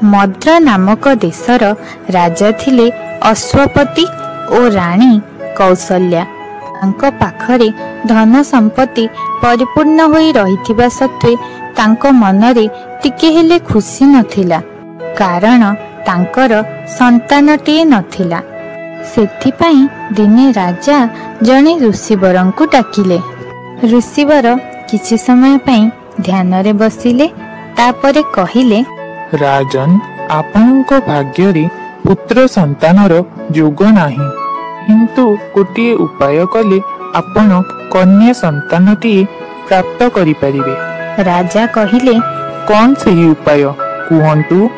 मद्रा नामक देशर राजा थिले अश्वपति और राणी कौशल्या। तांको पाखरे धन संपत्ति परिपूर्ण होई रहिथिबा सत्वे तांको मनरे टिके हेले खुशी नथिला, कारण तांकर संतानटिए नथिला। सेथिपाई दिने राजा जणे ऋषिवरंकु डाकिले। ऋषिवर किछि समय पई ध्यान रे बसिले, तापरे कहिले, राजन, आपणको भाग्यरे पुत्र संतानर जोग नाही, किंतु गोटे उपाय कले आपण कन्या संतानटिए प्राप्त करि परिबे। राजा कहिले, कौन सही उपाय कुहंतु?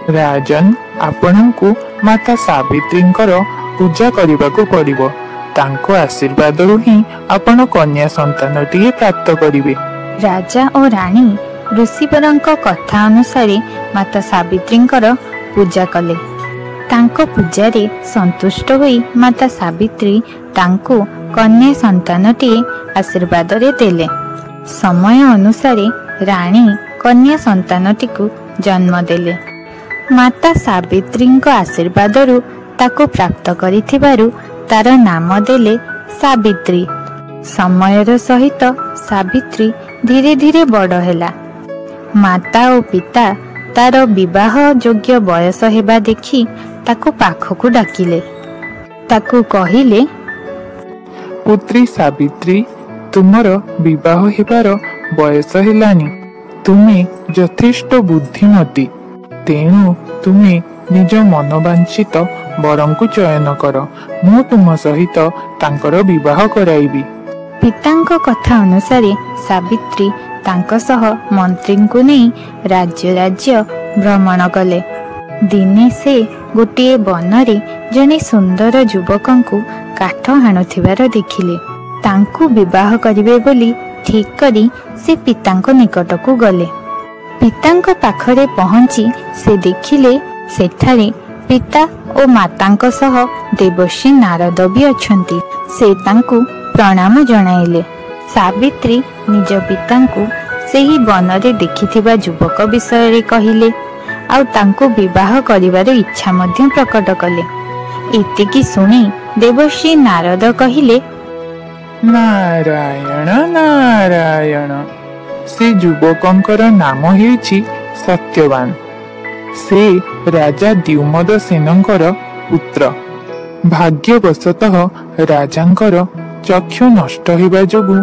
राजन, आपणको माता सावित्रींकर पूजा करिबाकू पड़िबो। तांको आशीर्वादरु ही आपण कन्या संतानटिए प्राप्त करिबे। राजा और रानी ऋषिवरंक कथा अनुसार माता सावित्रींकर पूजा कले। तांको पूजारे संतुष्ट होई माता सावित्री तांको कन्या संतानटिए आशीर्वाद रे देले। समय अनुसार रानी कन्या संतानटिकु जन्म देले। माता सावित्रींक आशीर्वादरु ताको प्राप्त करिथिबारु तार नाम देले सावित्री। समयर सहित सावित्री धीरे धीरे बड़ हेला। माता और पिता तार विवाह योग्य बयस हेबा देखि ताको पाखकु डाकिले। ताको कहिले, पुत्री सावित्री, तुमर विवाह हेबार बयस हेलानी। तुमे यथेष्ट बुद्धिमती, तेणु तुमे निज मनोवांछित वरंकु चयन कर। मु तुम सहित तांकर विवाह कराइबी। पितांक कथा अनुसार सावित्री तांक सह मंत्रींकु नहीं राज्य राज्य भ्रमण कले। दिने से गोटे बनरे जने सुंदर युवकंकु काठ हाणुथिबार देखिले। तांकु विवाह करिवे बोली ठीक करी से पितांक निकटकु गले। पितांक पाखरे पहुंची से देखिले सेठारे पिता और मातांक सह देवर्षि नारद भी अछंती। से तांकु प्रणाम जणाइले। सावित्री निज पितांकु सेही बनरे देखिथिबा युवक विषय रे कहिले, आउ तांकु विवाह करिवार इच्छा मध्य प्रकट कले। एतिकी सुनी देवर्षि नारद कहिले, नारायण नारायण। से युवकंकर नाम हेछि सत्यवान। से राजा द्युमद सेनंकर पुत्र। भाग्यवशतः राजांकर चक्षु नष्ट हेबा जोगु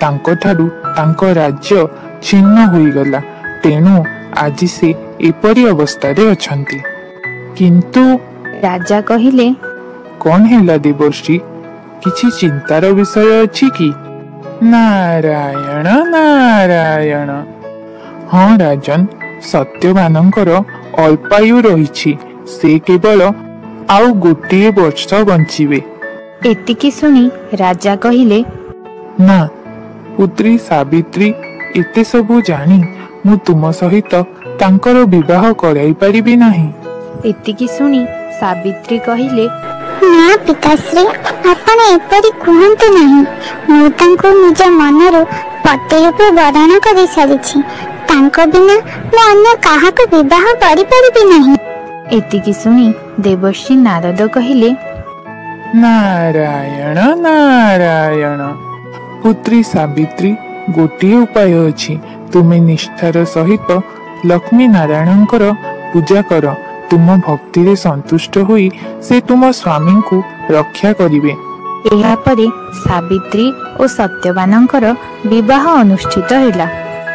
तांको ठारू तांको राज्य छिन्न होईगला। तेणु आज से एपरी अवस्था रे अछंती। किंतु राजा कहिले, कौन हेला देवर्षि, किछि चिंतार विषय अछि कि? नारायण नारायण। हाँ राजन, सत्यवानंकर अल्पायु रहिछि। से केवल आउ गोटे वर्ष बंचिबे। एतिकी सुनी राजा कहिले, ना पुत्री सावित्री, एते सबु जानी मु तुम सहित तांकर विवाह कराई परिबि नाही। एतिकी सुनी सावित्री कहिले, ना पिताश्री, आपण एपरी कहंतु नाही। मु तांको निज मनरो पति रूपे वरण करि सारिछि। तांको बिना मु अन्य काहाको विवाह करि परिबि नाही। एतिकी सुनी देवर्षि नारद कहिले, नारायण नारायण। पुत्री सावित्री, गोटे उपाय अछि। तुमे निष्ठार सहित लक्ष्मी नारायणंकर पूजा कर। तुम भक्ति रे संतुष्ट होई से तुम स्वामी को रक्षा करिवे। एहा परे सावित्री और सत्यवानंकर विवाह अनुष्ठित होला।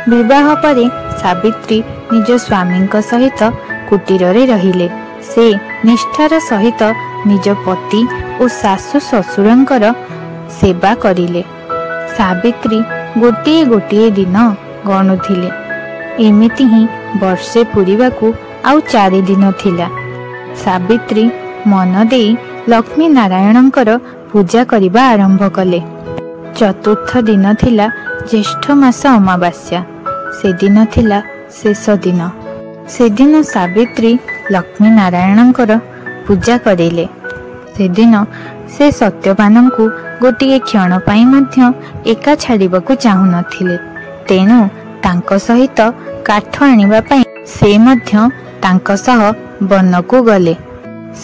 विवाह परे सावित्री निज स्वामींक सहित कुटीर रे रहिले। से निष्ठार सहित निज पति और सासु ससुरंकर सेवा करिले। सावित्री गोटे गोटे दिन गणुथिले। एमिति ही वर्षे पुरीबाकू आउ 4 दिन थिला। सावित्री मन देई लक्ष्मी नारायणंकर पूजा करिबा आरंभ कले। चतुर्थ दिन थिला ज्येष्ठ मास अमावास्या। से दिन थिला शेष दिन। से दिन सावित्री लक्ष्मी नारायणंकर पूजा करिले। से दिन से सत्यवानंकु गोटे क्षण पाई मध्य एका छाड़िबाकू चाहू नथिले। तेणु तांको सहित काठ आनिबा पाई से मध्य ତାଙ୍କ ସହ ବନକୁ ଗଲେ।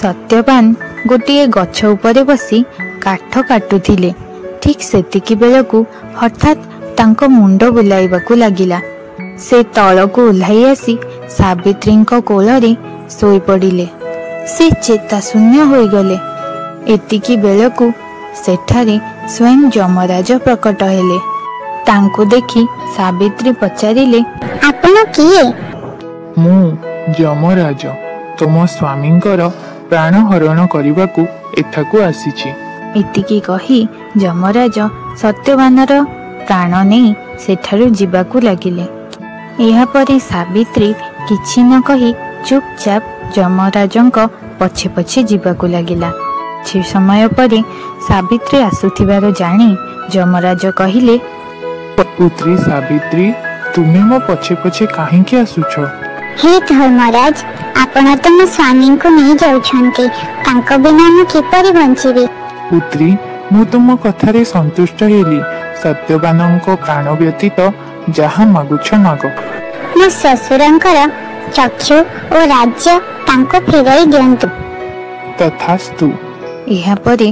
ସତ୍ୟବାନ ଗୋଟିଏ ଗଛ ଉପରେ ବସି କାଠ କାଟୁଥିଲେ। ଠିକ୍ ସେତିକି ବେଳକୁ ହଠାତ୍ ତାଙ୍କ ମୁଣ୍ଡ ବୁଲାଇବାକୁ ଲାଗିଲା। ସେ ତଳକୁ ଓହ୍ଲାଇ ଆସି ସାବିତ୍ରୀଙ୍କ କୋଳରେ ଶୋଇପଡ଼ିଲେ। ସେ ଚେତାଶୂନ୍ୟ ହୋଇଗଲେ। ଏତିକି ବେଳକୁ ସେଠାରେ ସ୍ୱୟଂ ଯମରାଜ ପ୍ରକଟ ହେଲେ। ତାଙ୍କୁ ଦେଖି ସାବିତ୍ରୀ ପଚାରିଲେ, ଆପଣ କିଏ? ମୁଁ ଯମରାଜ, ତୁମ ସ୍ୱାମୀଙ୍କର ପ୍ରାଣ ହରଣ କରିବାକୁ ଏଠାକୁ ଆସିଛି। ଏତିକି କହି ଯମରାଜ ସତ୍ୟବାନର ପ୍ରାଣ ନେଇ ସେଠାରୁ ଯିବାକୁ ଲାଗିଲେ। ଏହାପରେ ସାବିତ୍ରୀ କିଛି ନ କହି ଚୁପଚାପ ଯମରାଜଙ୍କ ପଛେ ପଛେ ଯିବାକୁ ଲାଗିଲା। କିଛି ସମୟ ପରେ ସାବିତ୍ରୀ ଆସୁଥିବାର ଜାଣି ଯମରାଜ କହିଲେ, ପୁତ୍ରୀ ସାବିତ୍ରୀ, ତୁମେ ମୋ ପଛେ ପଛେ କାହିଁକି ଆସୁଛ? ହେ ଧର୍ମରାଜ, ଆପଣ ତ ମୋ ସ୍ୱାମୀଙ୍କୁ ନେଇ ଯାଉଛନ୍ତି। ତାଙ୍କ ବିନା ମୁଁ କିପରି ବଞ୍ଚିବି? ପୁତ୍ରୀ, ମୁଁ ତୁମ କଥାରେ ସନ୍ତୁଷ୍ଟ ହେଲି। ସତ୍ୟବାନଙ୍କ ପ୍ରାଣ ବ୍ୟତୀତ ଯାହା ମାଗୁଛ ମାଗ। ମୋ ଶ୍ୱଶୁରଙ୍କର ଚକ୍ଷୁ ଓ ରାଜ୍ୟ ତାଙ୍କୁ ଫେରାଇ ଦିଅନ୍ତୁ। ତଥାସ୍ତୁ। ଏହାପରେ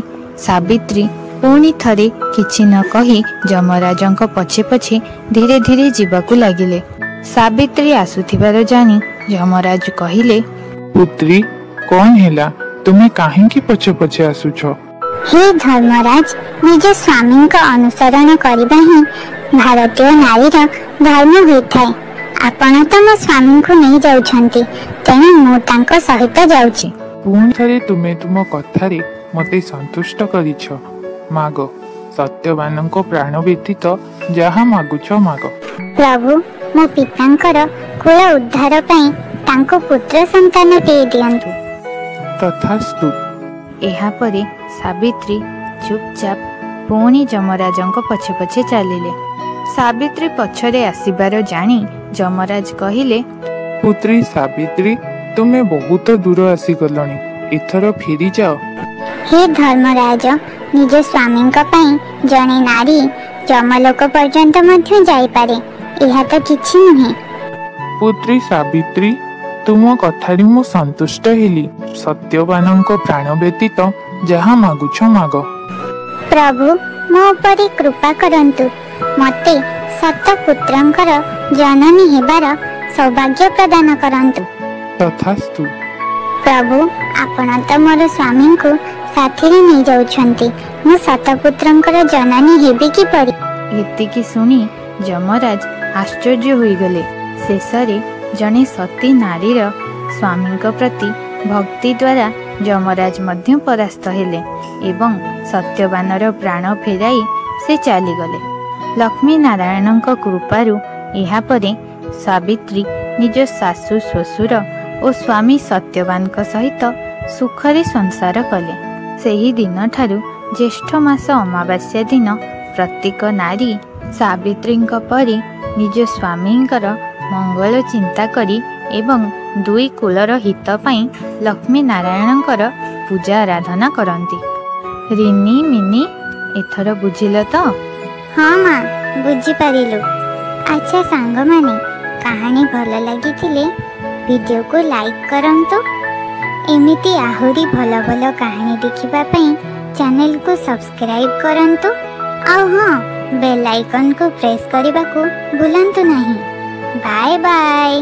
ସାବିତ୍ରୀ ପୁଣି ଥରେ କିଛି ନ କହି ଯମରାଜଙ୍କ ପଛେ ପଛେ ଧୀରେ ଧୀରେ ଯିବାକୁ ଲାଗିଲେ। ସାବିତ୍ରୀ ଆସୁଥିବାର ଜାଣି ଯମରାଜ କହିଲେ, ପୁତ୍ରୀ, କଣ ହେଲା? ତୁମେ କାହିଁକି ପଛେ ପଛେ ଆସୁଛ? ହେ ଧର୍ମରାଜ, ନିଜ ସ୍ୱାମୀଙ୍କ ଅନୁସରଣ କରିବା ହିଁ ଭାରତୀୟ ନାରୀର ଧର୍ମ ହୋଇଥାଏ। ଆପଣ ତ ମୋ ସ୍ୱାମୀଙ୍କୁ ନେଇ ଯାଉଛନ୍ତି, ତେଣୁ ମୁଁ ତାଙ୍କ ସହିତ ଯାଉଛି। ପୁଣି ଥରେ ତୁମେ ତୁମ କଥାରେ ମୋତେ ସନ୍ତୁଷ୍ଟ କରିଛ। ମାଗ, ସତ୍ୟବାନଙ୍କ ପ୍ରାଣ ବ୍ୟତୀତ ଯାହା ମାଗୁଛ ମାଗ। ପ୍ରଭୁ, ମୋ ପିତାଙ୍କର କୁଳ ଉଦ୍ଧାର ପାଇଁ ତାଙ୍କୁ ପୁତ୍ର ସନ୍ତାନଟିଏ ଦିଅନ୍ତୁ। ତଥାସ୍ତୁ। ଏହାପରେ ସାବିତ୍ରୀ ଚୁପଚାପ ପୁଣି ଯମରାଜଙ୍କ ପଛେ ପଛେ ଚାଲିଲେ। ସାବିତ୍ରୀ ପଛରେ ଆସିବାର ଜାଣି ଯମରାଜ କହିଲେ, ପୁତ୍ରୀ ସାବିତ୍ରୀ, ତୁମେ ବହୁତ ଦୂର ଆସିଗଲଣି। ଏଥର ଫେରିଯାଅ। ହେ ଧର୍ମରାଜ, ନିଜ ସ୍ୱାମୀଙ୍କ ପାଇଁ ଜଣେ ନାରୀ ଯମଲୋକ ପର୍ଯ୍ୟନ୍ତ ମଧ୍ୟ ଯାଇପାରେ। ଏହା ତ କିଛି ନୁହେଁ। ପୁତ୍ରୀ ସାବିତ୍ରୀ, ତୁମ କଥାରେ ମୁଁ ସନ୍ତୁଷ୍ଟ ହେଲି। ସତ୍ୟବାନଙ୍କ ପ୍ରାଣ ବ୍ୟତୀତ ଯାହା ମାଗୁଛ ମାଗ। ପ୍ରଭୁ, ମୋ ଉପରେ କୃପା କରନ୍ତୁ। ମୋତେ ସତପୁତ୍ରଙ୍କର ଜନନୀ ହେବାର ସୌଭାଗ୍ୟ ପ୍ରଦାନ କରନ୍ତୁ। ତଥାସ୍ତୁ। ପ୍ରଭୁ, ଆପଣ ତ ମୋର ସ୍ୱାମୀଙ୍କୁ ସାଥିରେ ନେଇଯାଉଛନ୍ତି। ମୁଁ ସତପୁତ୍ରଙ୍କର ଜନନୀ ହେବି କିପରି? ଏତିକି ଶୁଣି ଯମରାଜ ଆଶ୍ଚର୍ଯ୍ୟ ହୋଇଗଲେ। ଶେଷରେ ଜଣେ ସତୀ ନାରୀର ସ୍ୱାମୀଙ୍କ ପ୍ରତି ଭକ୍ତି ଦ୍ୱାରା ଯମରାଜ ମଧ୍ୟ ପରାସ୍ତ ହେଲେ ଏବଂ ସତ୍ୟବାନର ପ୍ରାଣ ଫେରାଇ ସେ ଚାଲିଗଲେ। ଲକ୍ଷ୍ମୀ ନାରାୟଣଙ୍କ କୃପାରୁ ଏହାପରେ ସାବିତ୍ରୀ ନିଜ ଶାଶୁ ଶ୍ୱଶୁର ଓ ସ୍ୱାମୀ ସତ୍ୟବାନଙ୍କ ସହିତ ସୁଖରେ ସଂସାର କଲେ। ସେହି ଦିନଠାରୁ ଜ୍ୟେଷ୍ଠ ମାସ ଅମାବାସ୍ୟା ଦିନ ପ୍ରତ୍ୟେକ ନାରୀ ସାବିତ୍ରୀଙ୍କ ପରି ନିଜ ସ୍ୱାମୀଙ୍କର ମଙ୍ଗଳ ଚିନ୍ତା କରି ଏବଂ ଦୁଇ କୁଳର ହିତ ପାଇଁ ଲକ୍ଷ୍ମୀ ନାରାୟଣଙ୍କର ପୂଜା ଆରାଧନା କରନ୍ତି। ରିନି ମିନି, ଏଥର ବୁଝିଲ ତ? ହଁ ମା, ବୁଝିପାରିଲୁ। ଆଚ୍ଛା ସାଙ୍ଗମାନେ, କାହାଣୀ ଭଲ ଲାଗିଥିଲେ ଭିଡ଼ିଓକୁ ଲାଇକ୍ କରନ୍ତୁ। ଏମିତି ଆହୁରି ଭଲ ଭଲ କାହାଣୀ ଦେଖିବା ପାଇଁ ଚ୍ୟାନେଲକୁ ସବସ୍କ୍ରାଇବ୍ କରନ୍ତୁ। ଆଉ ହଁ, ବେଲ୍ ଆଇକନ୍କୁ ପ୍ରେସ୍ କରିବାକୁ ଭୁଲନ୍ତୁ ନାହିଁ। Bye bye.